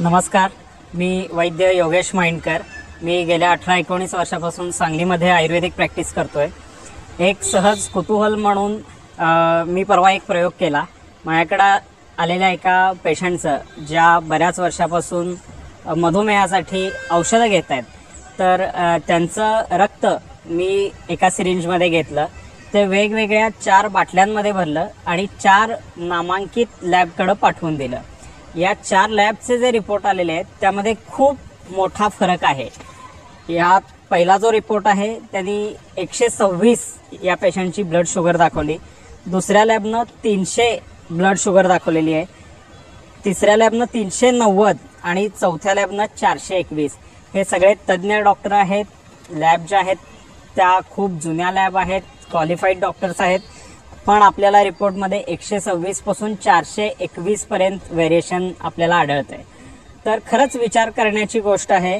नमस्कार, मी वैद्य योगेश माइंडकर। मी गेल्या 18-19 वर्षापासून सांगलीमध्ये आयुर्वेदिक प्रॅक्टिस करतोय। एक सहज कुतूहल म्हणून मी परवा एक प्रयोग केला। माझ्याकडे आलेल्या एका पेशंटचं ज्या बऱ्याच वर्षापासून मधुमेहासाठी औषधं घेत आहेत, तर त्यांचं रक्त मी एका सिरिंजमध्ये घेतलं, ते वेगवेगळ्या 4 बाटल्यांमध्ये भरलं आणि 4 नामांकित लॅबकडे पाठवून दिलं। या 4 लॅबचे जे रिपोर्ट आलेले आहेत त्यामध्ये खूप मोठा फरक आहे। यात पहिला जो रिपोर्ट आहे त्यांनी 126 या पेशंटची ब्लड शुगर दाखवली, दुसऱ्या लॅबनं 300 ब्लड शुगर दाखवलेली आहे, तिसऱ्या लॅबनं 390 आणि चौथ्या लॅबनं 421। हे सगळे तज्ञ डॉक्टर आहेत। लॅब ज्या आहेत त्या खूप जुन्या लॅब आहेत, क्वालिफाईड डॉक्टर्स आहेत, पण आपल्याला रिपोर्टमध्ये 126 पासून 421 पर्यंत व्हेरिएशन आपल्याला आढळते। तर खरंच विचार करण्याची गोष्ट आहे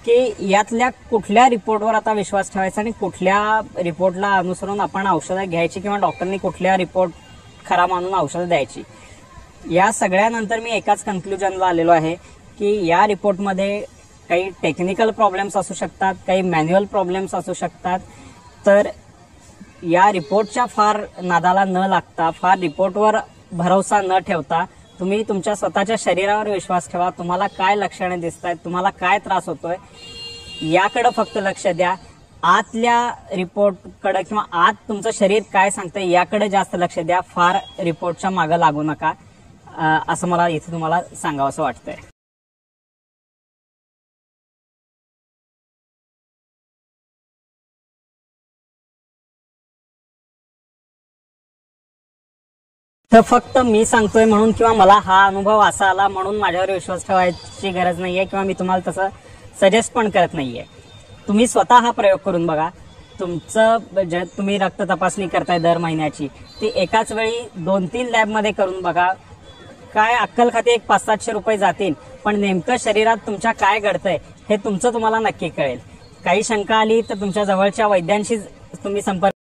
की यातल्या कुठल्या रिपोर्टवर आता विश्वास ठेवायचा आणि कुठल्या रिपोर्टला अनुसरून आपण औषधं घ्यायची किंवा डॉक्टरनी कुठल्या रिपोर्ट खरा मानून औषधं द्यायची। या सगळ्यानंतर मी एकाच कन्क्लुजनला आलेलो आहे की या रिपोर्टमध्ये काही टेक्निकल प्रॉब्लेम्स असू शकतात, काही मॅन्युअल प्रॉब्लेम्स असू शकतात। तर या रिपोर्टच्या फार नादाला न लागता, फार रिपोर्टवर भरोसा न ठेवता तुम्ही तुमच्या स्वतःच्या शरीरावर विश्वास ठेवा। तुम्हाला काय लक्षणे दिसतात, तुम्हाला काय त्रास होतोय, याकडे फक्त लक्ष द्या। आतल्या रिपोर्टकडे किंवा आत तुमचं शरीर काय सांगतंय याकडे जास्त लक्ष द्या। फार रिपोर्टच्या मागे लागू नका, असं मला इथे तुम्हाला सांगावंसं वाटतंय। तर फक्त मी सांगतोय म्हणून किंवा मला हा अनुभव असा आला म्हणून माझ्यावर विश्वास ठेवायची गरज नाहीये किंवा मी तुम्हाला तसं सजेस्ट पण करत नाहीये। तुम्ही स्वतः हा प्रयोग करून बघा। तुमचं जे तुम्ही रक्त तपासणी करताय दर महिन्याची, ती एकाच वेळी 2-3 लॅबमध्ये करून बघा। काय अक्कल खाते 500-700 रुपये जातील, पण नेमकं शरीरात तुमच्या काय घडतंय हे तुमचं तुम्हाला नक्की कळेल। काही शंका आली तर तुमच्या जवळच्या वैद्यांशी तुम्ही संपर्क